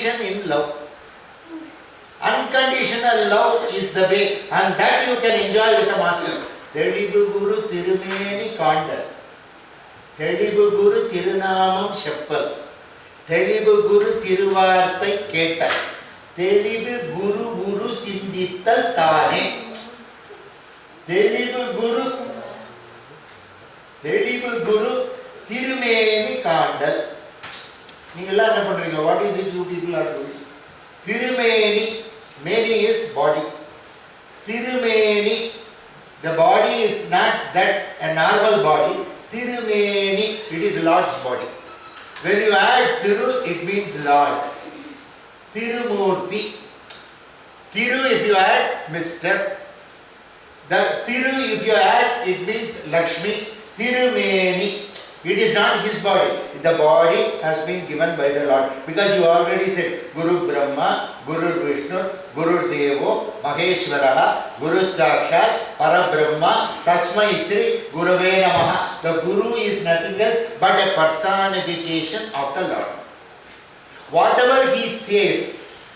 condition in love. Unconditional love is the way, and that you can enjoy with a master. Telibu Guru Tirumeni Kandal, Telibu Guru Tirunamam Sheppal, Telibu Guru Tiruvartai Ketal, Telibu Guru Sindittal Tane, Telibu Guru Tirumeni Kandal. What is it you people are doing? Tirumeni, meni is body. Tirumeni, the body is not that a normal body. Tirumeni, it is Lord's body. When you add Tiru, it means Lord. Tirumurti. Tiru if you add Mr. The Tiru if you add, it means Lakshmi. Tirumeni. It is not his body. The body has been given by the Lord. Because you already said Guru Brahma, Guru Vishnu, Guru Devo, Maheshwaraha, Guru Sakshat, Parabrahma, Tasmai Sri, Gurave Namaha. The Guru is nothing else but a personification of the Lord. Whatever he says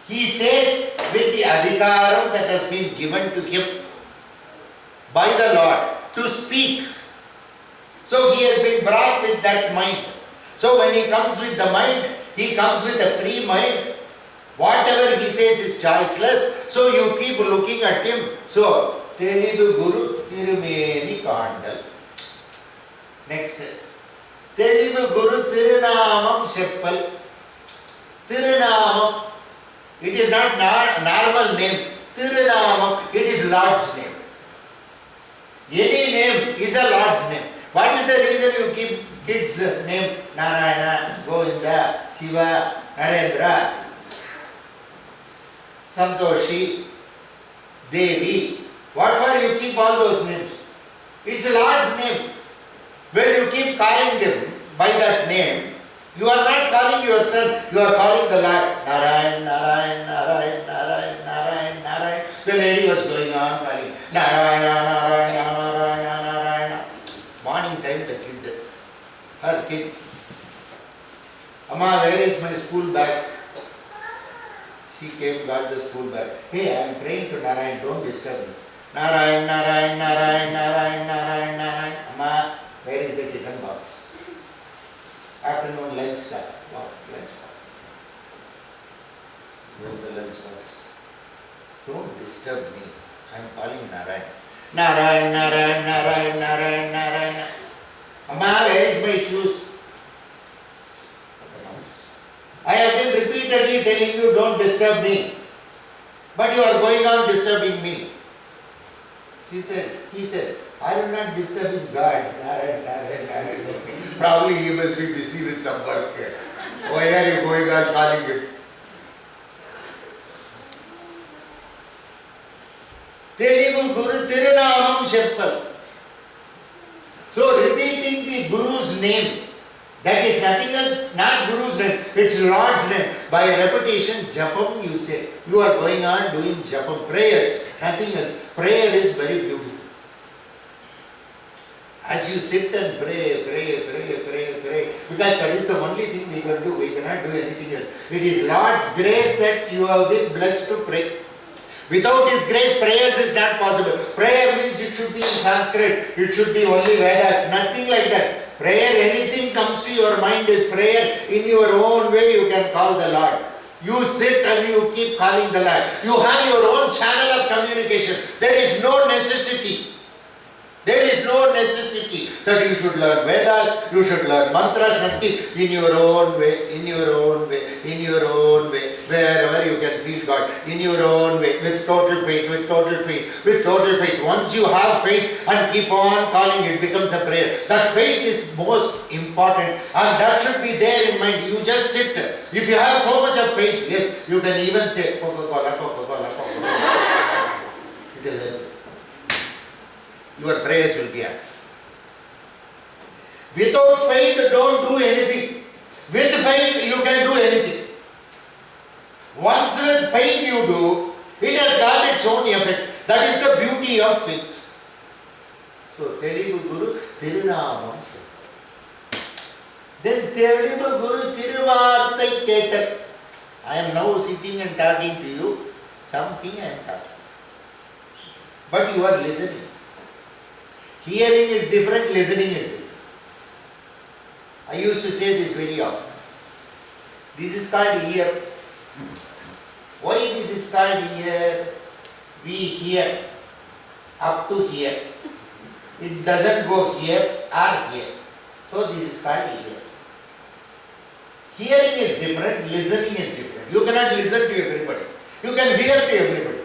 with the adhikaram that has been given to him by the Lord to speak. So he has been brought with that mind. So when he comes with the mind, he comes with a free mind. Whatever he says is choiceless. So you keep looking at him. So, Telibu Guru Tirumeni Kandal. Next. Telibu Guru Tirunamam Sheppal. Tirunamam. It is not normal name. Tirunamam. It is Lord's name. Any name is a Lord's name. What is the reason you keep kids' name? Narayana, Govinda, Shiva, Narendra, Santoshi, Devi. What for you keep all those names? It's a Lord's name. When you keep calling them by that name, you are not calling your son, you are calling the Lord. Narayan, Narayan, Narayan, Narayan, Narayan, Narayan. The lady was going on calling Narayana, Narayana, Narayana, Narayana. Morning time her kid. Amma, where is my school bag? She came, got the school bag. Hey, I am praying to Narayan, don't disturb me. Narayan, Narayan, Narayan, Narayan, Narayan, Narayan. Amma, where is the tiffin box? Afternoon lunch box. Where the lunch box? Don't disturb me. I am calling Narayan. Narayan, Narayan, Narayan, Narayan, Narayan. Amma, where is my shoes? I have been repeatedly telling you don't disturb me. But you are going on disturbing me. He said, I am not disturbing God. Narayan, Narayan, Narayan. Probably he must be busy with some work here. Why are you going on calling him? Telibu Guru Tirunamam Sheppal. So repeating the Guru's name, that is nothing else, not Guru's name, it's Lord's name. By repetition, Japam you say. You are going on doing Japam, prayers, nothing else. Prayer is very beautiful. As you sit and pray, because that is the only thing we can do, we cannot do anything else. It is Lord's grace that you have been blessed to pray. Without His grace, prayers is not possible. Prayer means it should be in Sanskrit, it should be only Vedas, nothing like that. Prayer, anything comes to your mind is prayer. In your own way you can call the Lord. You sit and you keep calling the Lord. You have your own channel of communication. There is no necessity. There is no necessity that you should learn Vedas, you should learn mantras, nothing. In your own way, in your own way, in your own way, wherever you can feel God, in your own way, with total faith, with total faith, with total faith. Once you have faith and keep on calling, it becomes a prayer. That faith is most important and that should be there in mind. You just sit. If you have so much of faith, yes, you can even say, Coca-Cola, Coca-Cola, Coca-Cola. It will help. Your prayers will be answered. Without faith, don't do anything. With faith, you can do anything. Once with faith you do, it has got its own effect. That is the beauty of faith. So, Telibu Guru Tirunamam. Then Telibu Guru Tiruvartai Ketak. I am now sitting and talking to you, something I am talking. But you are listening. Hearing is different, listening is different. I used to say this very often. This is called ear. Why this is called ear? We hear up to here. It doesn't go here or here. So this is called ear. Hearing is different, listening is different. You cannot listen to everybody. You can hear to everybody.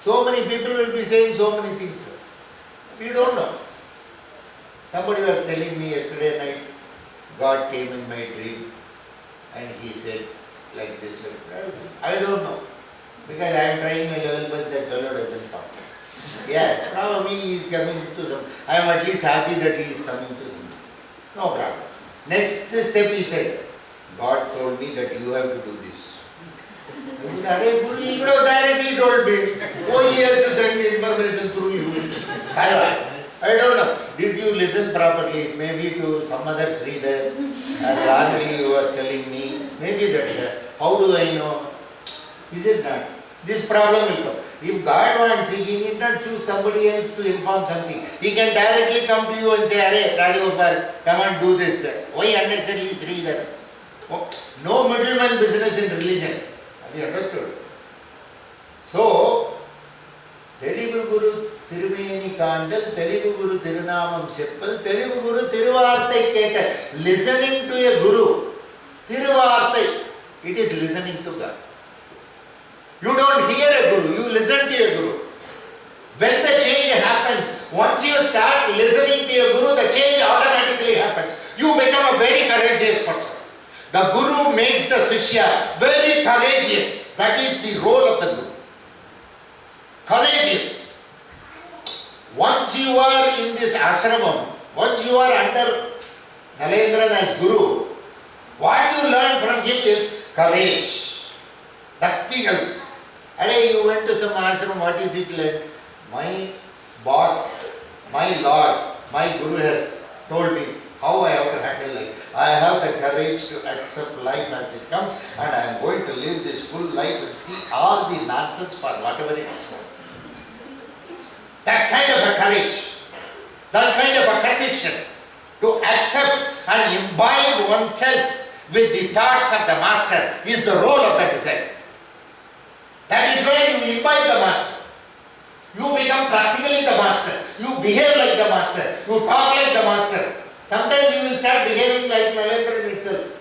So many people will be saying so many things. We don't know. Somebody was telling me yesterday night, God came in my dream and he said like this. I don't know. Because I am trying my level best, that fellow doesn't come. Yeah, probably he is coming to some. I am at least happy that he is coming to some. No problem. Next step he said, God told me that you have to do this. He would have directly told me, oh, he has to send me information through you. I don't know. Did you listen properly? Maybe to some other Sridhar, and wrongly you are telling me. Maybe that is that. How do I know? Is it not? This problem will come. If God wants, He need not choose somebody else to inform something. He can directly come to you and say, Arey, Rajagopal, come and do this. Why unnecessarily Sridhar? Oh, no middleman business in religion. Have you understood? So, Telugu Guru Tirumeni Kandal, Telugu Guru Tirunamam Seppal, Telugu Guru Tiruvarthai Ketal. Listening to a Guru, Tiruvarthai, it is listening to God. You don't hear a Guru, you listen to a Guru. When the change happens, once you start listening to a Guru, the change automatically happens. You become a very courageous person. The Guru makes the Shishya very courageous. That is the role of the Guru. Courageous. Once you are in this ashramam, once you are under Nalendran as Guru, what you learn from him is courage. Nothing else. Arey, you went to some ashram, what is it like? My boss, my Lord, my Guru has told me how I have to handle life. I have the courage to accept life as it comes, and I am going to live this full life and see all the nonsense for whatever it is. That kind of a courage, that kind of a conviction to accept and imbibe oneself with the thoughts of the Master is the role of the disciple. That is where you imbibe the Master. You become practically the Master. You behave like the Master. You talk like the Master. Sometimes you will start behaving like Nalendran itself.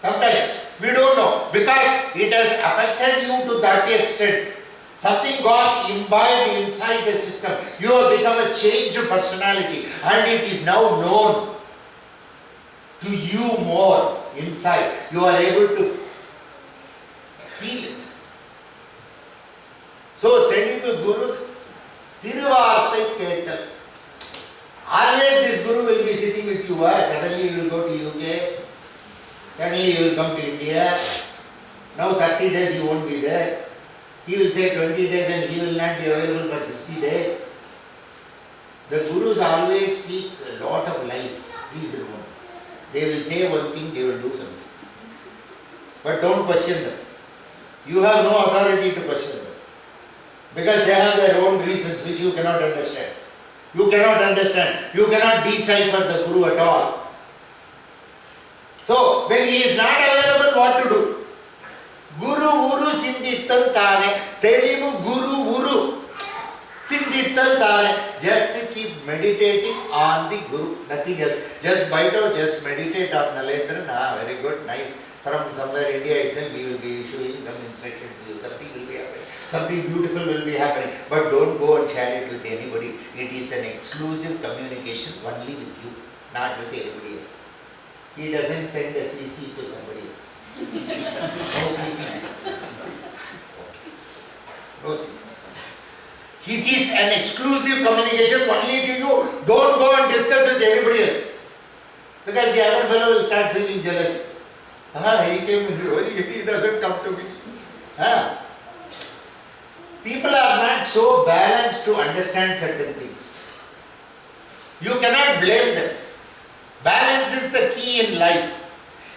Sometimes. We don't know. Because it has affected you to that extent. Something got imbibed inside the system. You have become a changed personality. And it is now known to you more inside. You are able to feel it. So, Telugu Guru, Tiruvarthai Ketal. Always this Guru will be sitting with you. Suddenly you will go to UK. Suddenly you will come to India. Now 30 days you won't be there. He will say 20 days and he will not be available for 60 days. The Gurus always speak a lot of lies. Please remember. They will say one thing, they will do something. But don't question them. You have no authority to question them. Because they have their own reasons which you cannot understand. You cannot understand. You cannot decipher the Guru at all. So, when he is not available, what to do? Guru Uru Sindittal Tane, Telugu Guru Uru Sindittal Tane. Just to keep meditating on the Guru, nothing else. Just bite out, just meditate on Nalendran. Very good, nice. From somewhere India itself, he will be issuing some instruction to you. Something will be happening. Something beautiful will be happening. But don't go and share it with anybody. It is an exclusive communication only with you, not with anybody else. He doesn't send a CC to somebody else. No CC. No CC. It is an exclusive communication only to you. Don't go and discuss with anybody else. Because the other fellow will start feeling jealous. He came in, he doesn't come to me. People are not so balanced to understand certain things. You cannot blame them. Balance is the key in life.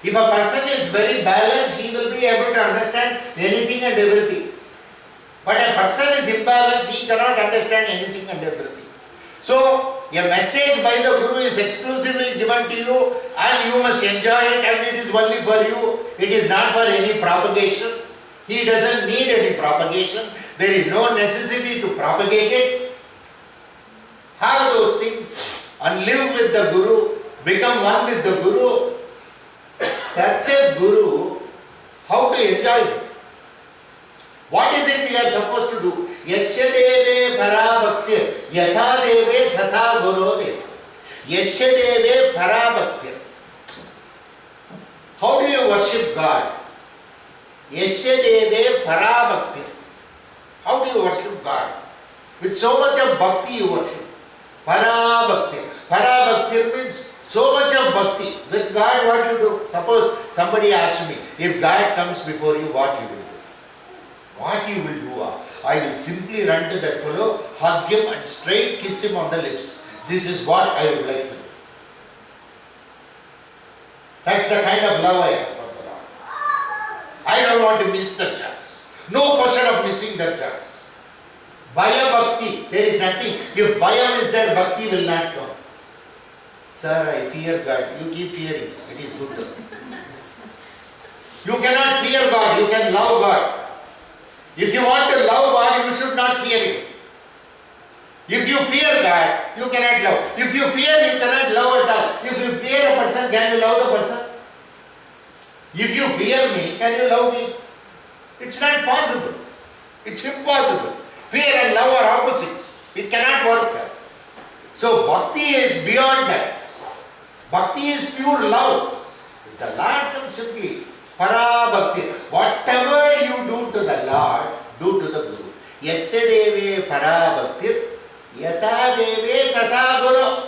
If a person is very balanced, he will be able to understand anything and everything. But a person is imbalanced, he cannot understand anything and everything. So, a message by the Guru is exclusively given to you and you must enjoy it, and it is only for you. It is not for any propagation. He doesn't need any propagation. There is no necessity to propagate it. Have those things and live with the Guru. Become one with the Guru. Such a Guru, how to enjoy it? What is it we are supposed to do? Yasya deve parabhaktir, yatha deve tatha gurodes. Yasya deve parabhaktir. How do you worship God? Yasya deve parabhaktir. How do you worship God? With so much of bhakti you worship. Parabhaktir. Parabhaktir means so much of bhakti. With God, what you do? Suppose somebody asks me, if God comes before you, what you will do? What you will do? I will simply run to that fellow, hug him and straight kiss him on the lips. This is what I would like to do. That's the kind of love I have for the Lord. I don't want to miss the chance. No question of missing the chance. Bhaya bhakti, there is nothing. If bhayam is there, bhakti will not come. Sir, I fear God. You keep fearing. It is good. You cannot fear God. You can love God. If you want to love God, you should not fear Him. If you fear God, you cannot love. If you fear, you cannot love at all. If you fear a person, can you love the person? If you fear me, can you love me? It's not possible. It's impossible. Fear and love are opposites. It cannot work. So bhakti is beyond that. Bhakti is pure love. If the Lord comes simply, parabhakti. Whatever you do to the Lord, do to the Guru. Yasya deve parabhakti, yata deve tata guru.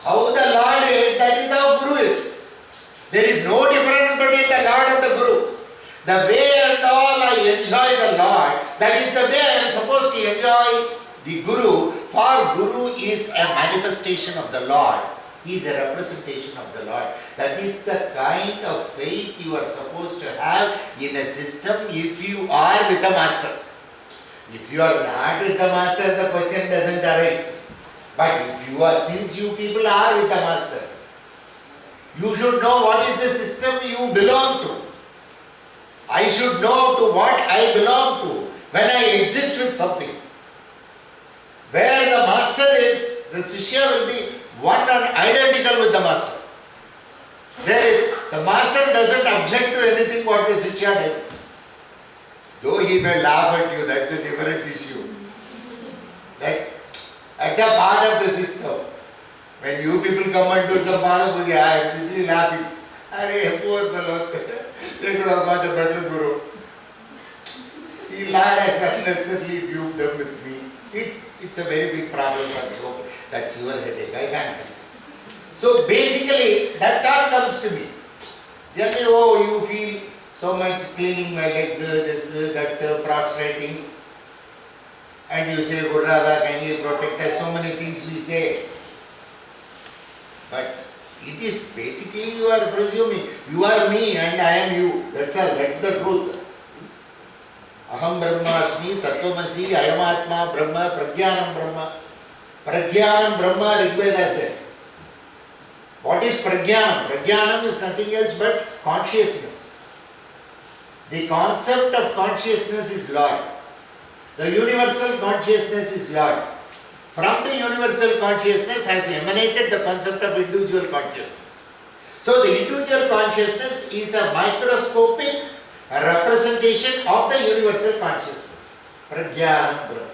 How the Lord is, that is how Guru is. There is no difference between the Lord and the Guru. The way and all I enjoy the Lord, that is the way I am supposed to enjoy the Guru. For Guru is a manifestation of the Lord. He is a representation of the Lord. That is the kind of faith you are supposed to have in a system if you are with the Master. If you are not with the Master, the question doesn't arise. But if you are, since you people are with the Master, you should know what is the system you belong to. I should know to what I belong to when I exist with something. Where the Master is, the Shishya will be one and identical with the Master. The Master doesn't object to anything what the Shishya does. Though he may laugh at you, that's a different issue. That's a part of the system. When you people come and do some Mahalabhuji, I am really laughing. Arey, poor fellow, they could have got a better Guru. The Lord has unnecessarily viewed them with me. It's a very big problem for me. That's your headache. I can't. So basically, that thought comes to me. Generally, you feel so much cleaning my leg, this, that, prostrating. And you say, Gurudada, can you protect us? So many things we say. But it is basically you are presuming. You are me and I am you. That's all. That's the truth. Aham Brahmasmi, Tattvamasi, Ayamatma, Brahma, Prajnanam Brahma. Prajnanam Brahma, Rigveda said. What is Prajnanam? Prajnanam is nothing else but consciousness. The concept of consciousness is Lord. The universal consciousness is Lord. From the universal consciousness has emanated the concept of individual consciousness. So the individual consciousness is a microscopic representation of the universal consciousness. Prajnanam Brahma.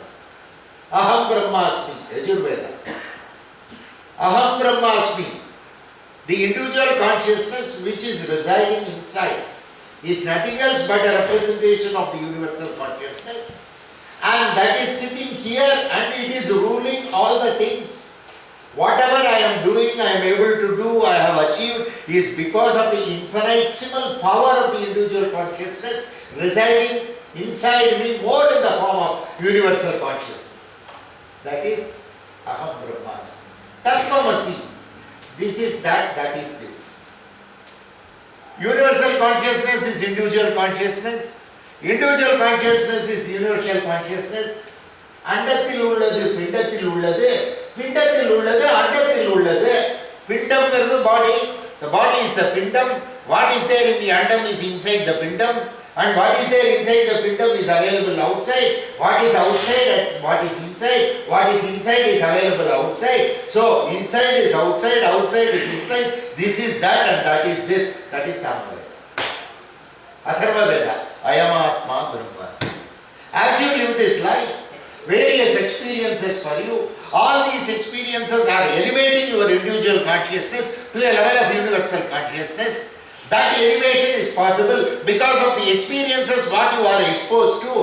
Aham Brahmasmi, Yajurveda. Aham Brahmasmi. The individual consciousness which is residing inside is nothing else but a representation of the universal consciousness. And that is sitting here and it is ruling all the things. Whatever I am doing, I am able to do, I have achieved is because of the infinitesimal power of the individual consciousness residing inside me more in the form of universal consciousness. That is Aham Brahmasmi. Tattvamasi. This is that, that is this. Universal consciousness is individual consciousness. Individual consciousness is universal consciousness. அண்டத்தில் உள்ளது பிண்டத்தில் உள்ளது, பிண்டத்தில் உள்ளது அண்டத்தில் உள்ளது. பிண்டம்ங்கிறது பாடி. The body is the pindam. What is there in the andam is inside the pindam, and what is there inside the pindam is available outside. What is outside, that's what is inside. What is inside is available outside. So inside is outside, outside is inside. This is that and that is this. That is Samaveda. Atharva Veda. Ayama Atma Brahma. As you live this life, various experiences for you, all these experiences are elevating your individual consciousness to a level of universal consciousness. That elevation is possible because of the experiences what you are exposed to.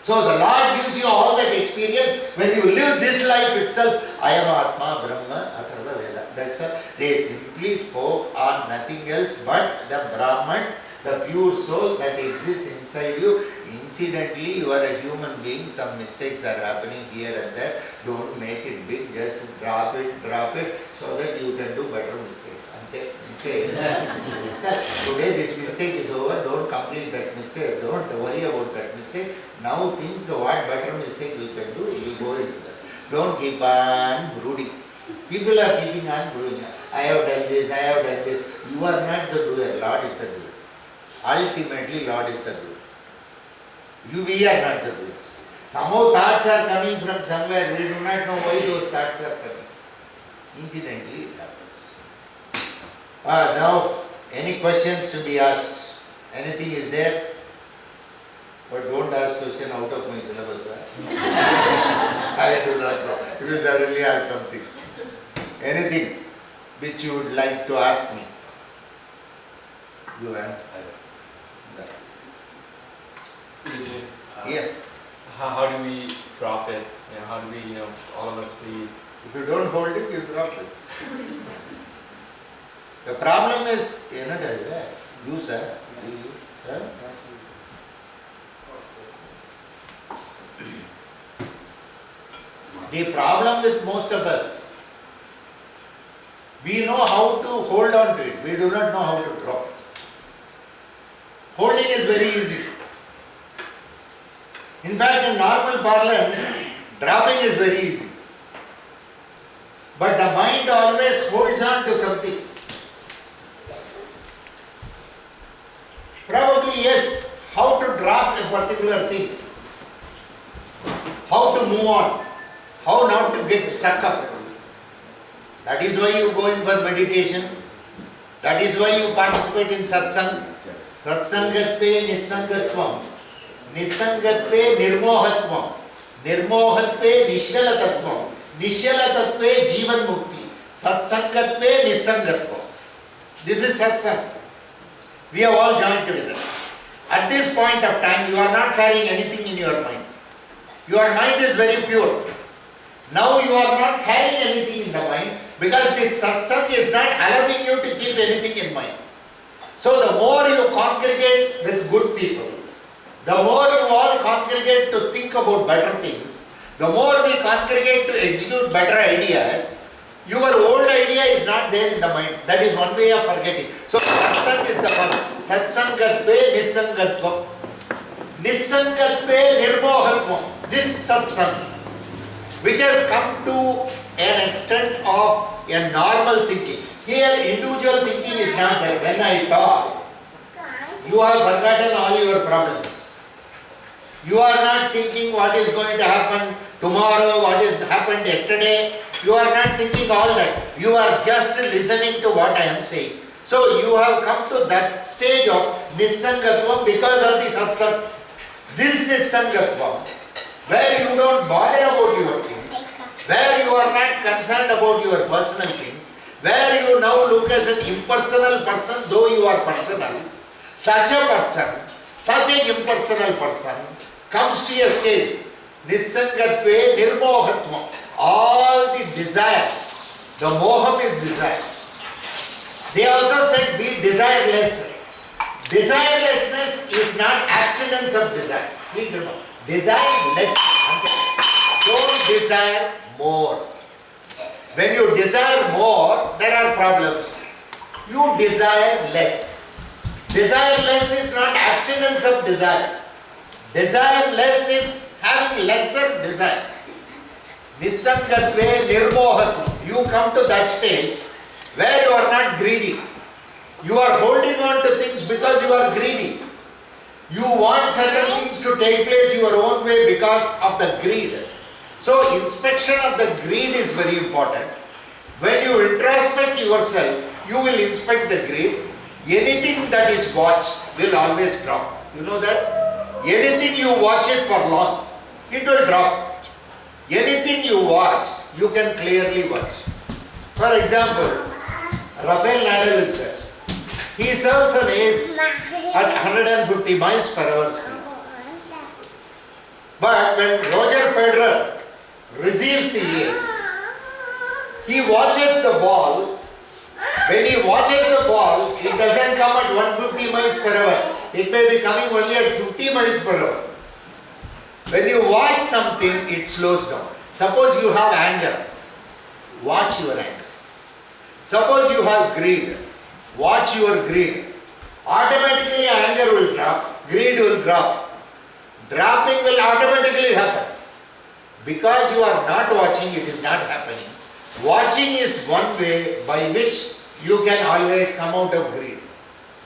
So the Lord gives you all that experience when you live this life itself. Ayam Atma Brahma Atharva Veda. That's all. They simply spoke on nothing else but the Brahman, the pure soul that exists inside you. Incidentally, you are a human being, some mistakes are happening here and there. Don't make it big, just drop it so that you can do better mistakes. Okay. Today this mistake is over, don't complete that mistake, don't worry about that mistake. Now think what better mistake you can do, you go into that. Don't keep on brooding. People are keeping on brooding. I have done this, I have done this. You are not the doer, Lord is the doer. Ultimately, Lord is the doer. We are not the doers. Somehow thoughts are coming from somewhere, we do not know why those thoughts are coming. Incidentally, it happens. Now, any questions to be asked? Anything is there? But don't ask question out of my syllabus. I do not know. You suddenly ask something. Anything which you would like to ask me? You answer. Yeah. How do we drop it? How do we, all of us be... If you don't hold it, you drop it. The problem is, you sir. The problem with most of us, we know how to hold on to it, we do not know how to drop it. Holding is very easy. In fact, in normal parlance, dropping is very easy. But the mind always holds on to something. Probably yes, how to drop a particular thing, how to move on, how not to get stuck up. That is why you go in for meditation. That is why you participate in satsang. Satsangatve nisangatvam. Nisangatve nirmohatvam. Nirmohatve nishlatatvam. Nishlatatve jivan mukti. Satsangatve nisangatvam. This is satsang. We have all joined together. At this point of time, you are not carrying anything in your mind. Your mind is very pure. Now you are not carrying anything in the mind because this satsang is not allowing you to keep anything in mind. So the more you congregate with good people, the more you all congregate to think about better things, the more we congregate to execute better ideas, your old idea is not there in the mind. That is one way of forgetting. So satsang is the first. Satsangatve nisangatvam. Nisangatve nirmohatvam. This satsang, which has come to an extent of a normal thinking. Here individual thinking is not there. When I talk, you have forgotten all your problems. You are not thinking what is going to happen tomorrow, what has happened yesterday. You are not thinking all that. You are just listening to what I am saying. So you have come to that stage of nisangatvam because of the satsang. This nisangatvam, where you don't bother about your things, where you are not concerned about your personal things, where you now look as an impersonal person though you are personal, such a person, such an impersonal person comes to a stage, nisangatve nirmohatvam. All the desires, the moham is desire. They also said be desireless. Desirelessness is not abstinence of desire. Please remember, desire less. Don't desire more. When you desire more, there are problems. You desire less. Desire less is not abstinence of desire. Desire less is having lesser desire. Nisangatve nirmohatu. You come to that stage where you are not greedy. You are holding on to things because you are greedy. You want certain things to take place your own way because of the greed. So inspection of the greed is very important. When you introspect yourself, you will inspect the greed. Anything that is watched will always drop. You know that? Anything you watch it for long, it will drop. Anything you watch, you can clearly watch. For example, Rafael Nadal is there. He serves an ace at 150 miles per hour speed. But when Roger Federer receives the ace, he watches the ball. When he watches the ball, it doesn't come at 150 miles per hour. It may be coming only at 50 miles per hour. When you watch something, it slows down. Suppose you have anger, watch your anger. Suppose you have greed, watch your greed. Automatically anger will drop, greed will drop. Dropping will automatically happen. Because you are not watching, it is not happening. Watching is one way by which you can always come out of greed.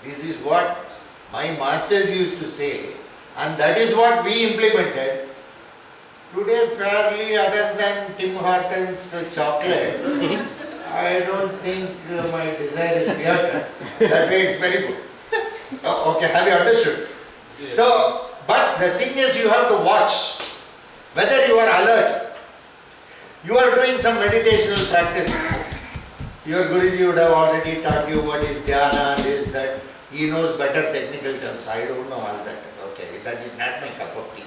This is what my masters used to say, and that is what we implemented. Today, fairly other than Tim Hortons chocolate, I don't think my desire is beyond that way it's very good. Okay, have you understood? Yes. So, but the thing is you have to watch whether you are alert. You are doing some meditational practice. Your Guruji would have already taught you what is dhyana, this, that. He knows better technical terms. I don't know all that. Okay, that is not my cup of tea.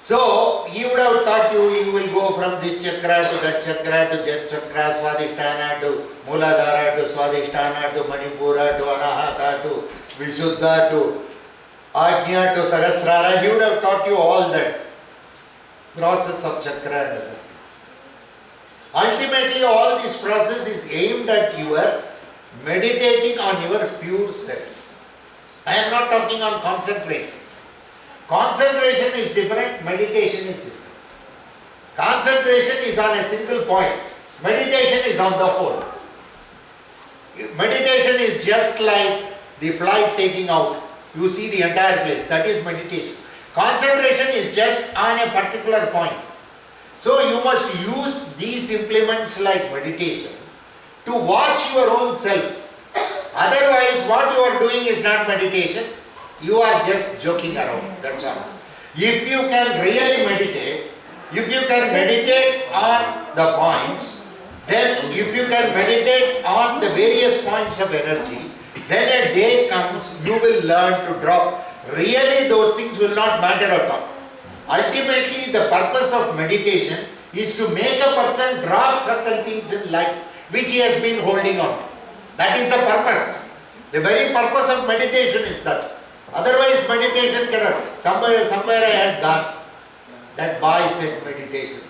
So, he would have taught you, you will go from this chakra to that chakra to Jet chakra, Swadhisthana to Muladhara to Swadhisthana to Manipura to Anahata to Visuddha to Ajna to Sahasrara. He would have taught you all that process of chakra and other things. Ultimately, all this process is aimed at your meditating on your pure self. I am not talking on concentration. Concentration is different, meditation is different. Concentration is on a single point. Meditation is on the whole. Meditation is just like the flight taking out. You see the entire place. That is meditation. Concentration is just on a particular point. So you must use these implements like meditation to watch your own self. Otherwise, what you are doing is not meditation. You are just joking around. That's all. If you can really meditate, if you can meditate on the points, then if you can meditate on the various points of energy, then a day comes you will learn to drop. Really those things will not matter at all. Ultimately the purpose of meditation is to make a person drop certain things in life which he has been holding on. That is the purpose. The very purpose of meditation is that. Otherwise meditation cannot. Somewhere I had gone. That boy said meditation.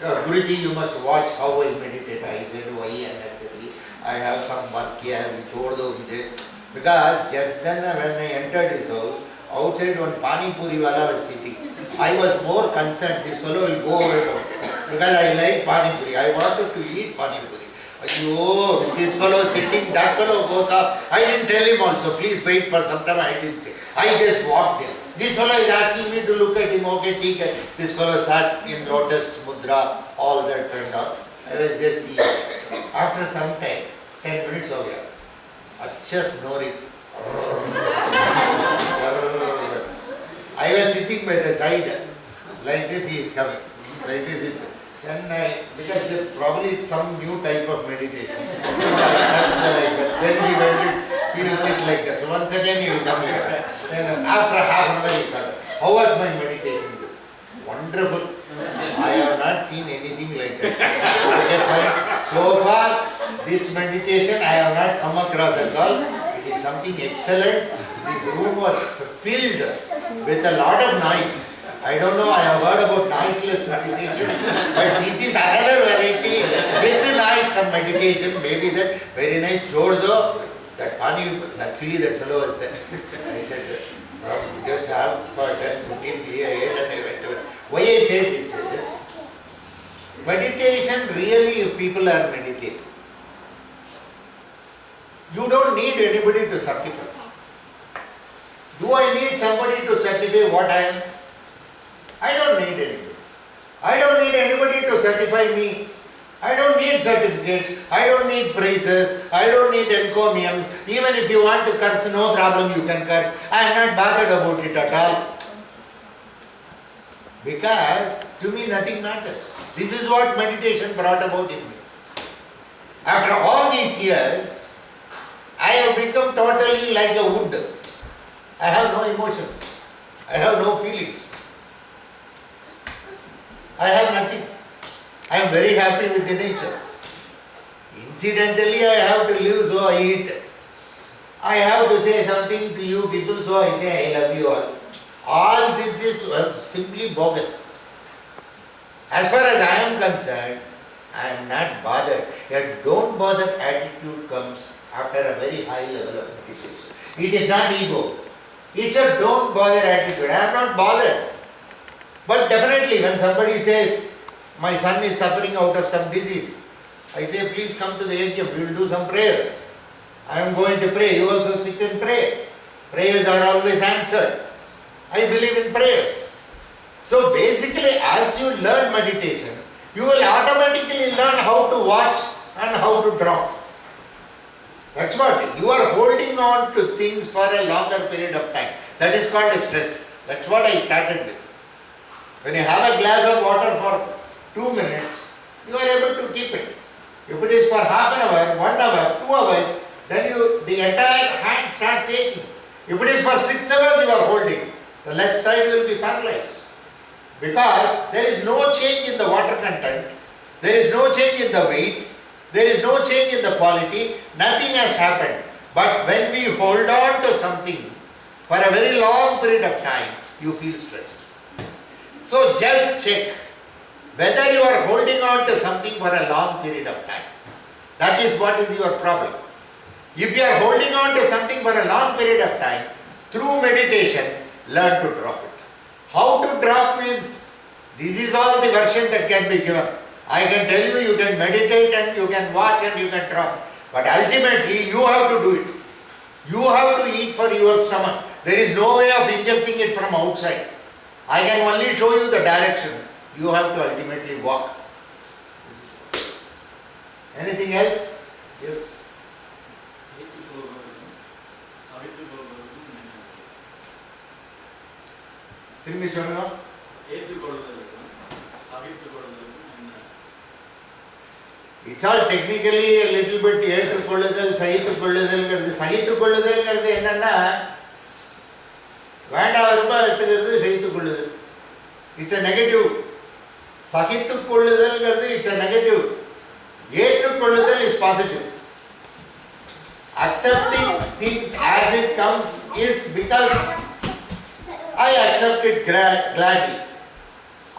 Guruji, you must watch how I meditate. I said, why unnecessarily? I have some work here, which because just then when I entered his house, outside one Pani Puri wala was sitting. I was more concerned, this fellow will go away from it. Because I like Pani Puri. I wanted to eat Pani Puri. Oh, this fellow sitting, that fellow goes up. I didn't tell him also, please wait for some time. I didn't say. I just walked in. This fellow is asking me to look at him. Okay, ठीक है. This fellow sat in lotus mudra, all that turned out. I was just seeing. After some time, 10 minutes हो गया. अच्छा snoring. I was sitting by the side. Like this he is coming. Like this is. Because there's probably some new type of meditation. Then he will sit like that. So once again he will come here. Then after half an hour he will come. How was my meditation? Wonderful. I have not seen anything like that. Okay, fine. So far, this meditation I have not come across at all. It is something excellent. This room was filled with a lot of noise. I don't know, I have heard about noiseless meditations, but this is another variety with noise of meditation. Maybe that very nice Jordo, that Pani, luckily that fellow was there. I said, just have for really if people are meditating. You don't need anybody to certify. Do I need somebody to certify what I am? I don't need anybody. I don't need anybody to certify me. I don't need certificates. I don't need praises. I don't need encomiums. Even if you want to curse, no problem, you can curse. I am not bothered about it at all. Because to me nothing matters. This is what meditation brought about in me. After all these years, I have become totally like a wood. I have no emotions. I have no feelings. I have nothing. I am very happy with the nature. Incidentally, I have to live, so I eat. I have to say something to you people, so I say I love you all. All this is simply bogus. As far as I am concerned, I am not bothered. A don't bother attitude comes after a very high level of meditation. It is not ego. It's a don't bother attitude. I am not bothered. But definitely when somebody says, my son is suffering out of some disease, I say, please come to the AGM, we will do some prayers. I am going to pray, you also sit and pray. Prayers are always answered. I believe in prayers. So basically, as you learn meditation, you will automatically learn how to watch and how to draw. That's what, you are holding on to things for a longer period of time. That is called a stress. That's what I started with. When you have a glass of water for 2 minutes, you are able to keep it. If it is for half an hour, 1 hour, 2 hours, then the entire hand starts shaking. If it is for 6 hours you are holding, the left side will be paralyzed. Because there is no change in the water content, there is no change in the weight, there is no change in the quality, nothing has happened. But when we hold on to something for a very long period of time, you feel stressed. So just check whether you are holding on to something for a long period of time. That is what is your problem. If you are holding on to something for a long period of time, through meditation, learn to drop it. How to drop means, this is all the version that can be given. I can tell you, you can meditate and you can watch and you can drop. But ultimately, you have to do it. You have to eat for your stomach. There is no way of injecting it from outside. I can only show you the direction. You have to ultimately walk. Anything else? Yes. திரும்பி சொல்லுங்க. It's all technically a little bit ஏற்றுக்கொள்ளுதல், சகித்துக்கொள்ளுதல்ங்கிறது. சகித்துக்கொள்ளுதல்ங்கிறது என்னன்னா, வேண்டாம் ரொம்ப எடுத்துக்கிறது சகித்துக்கொள்ளுதல். It's a negative. சகித்துக்கொள்ளுதல்ங்கிறது it's a negative. ஏற்றுக்கொள்ளுதல் is positive. Accepting things as it comes is because I accept it gladly.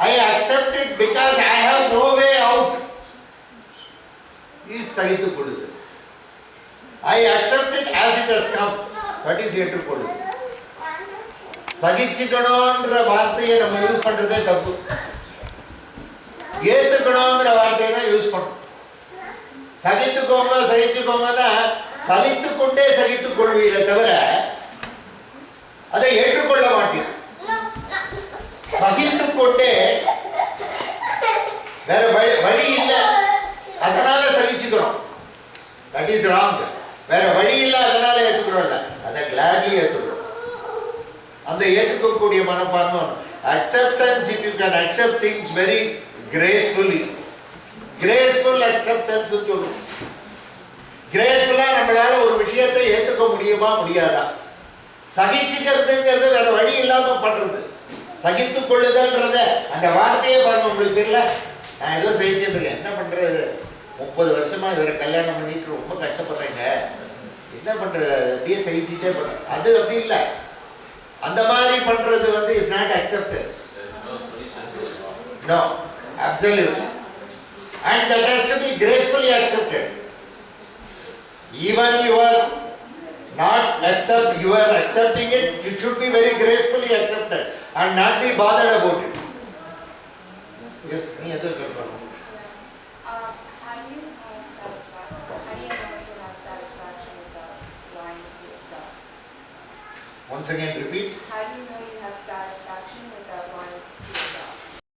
I accept it because I have no way out. Is சகித்துக்கொள்ளுதல். I accept it as it has come. That is ஏற்றுக்கொள்ளுதல். சகிச்சுக்கணும்ன்ற வார்த்தையை நம்ம use பண்றதே தப்பு. ஏத்துக்கணும்ன்ற வார்த்தையை தான் use பண்ணணும். சகித்துக்கோங்க சகிச்சுக்கோங்கன்னா சலித்துக்கொண்டே சகித்துக் கொள்வீரை தவிர அதை ஏற்றுக்கொள்ள மாட்டீர். சகித்துக்கொண்டே வேற வழி இல்லை அதனால சகிச்சுக்கிறோம். That is wrong. வேற வழி இல்லை அதனால ஏற்றுக்கிறோம்ல, அதை கிளாட்லி ஏற்றுக்கிறோம். அந்த ஏற்றுக்கக்கூடிய மனப்பான்மை. Acceptance, if you can accept things very gracefully. Graceful acceptance சொல்லுவோம். கிரேஸ்ஃபுல்லா நம்மளால ஒரு விஷயத்தை ஏற்றுக்க முடியுமா முடியாதா? சகிச்சுக்கிறதுங்கிறது வேற வழி இல்லாம பண்றது. சகித்துக் கொள்ளுதல்ன்றத அந்த வார்த்தையே பாருங்க, உங்களுக்கு தெரியல. நான் ஏதோ சகிச்சுட்டு இருக்கேன், என்ன பண்றது? 30 வருஷமா இவரை கல்யாணம் பண்ணிட்டு ரொம்ப கஷ்டப்படுறேங்க, என்ன பண்றது? அப்படியே சகிச்சுட்டே பண்றேன். அது அப்படி இல்லை. அந்த மாதிரி பண்றது is not acceptance. No, absolutely. And that has to be gracefully accepted. Even you are accepting it, it should be very gracefully accepted and not be bothered about it. Yes, நீ எதோ சொல்றீங்க. How do you have satisfaction? How do you know if you have satisfaction without lying to yourself? Once again, repeat. How do you know you have satisfaction without lying to yourself?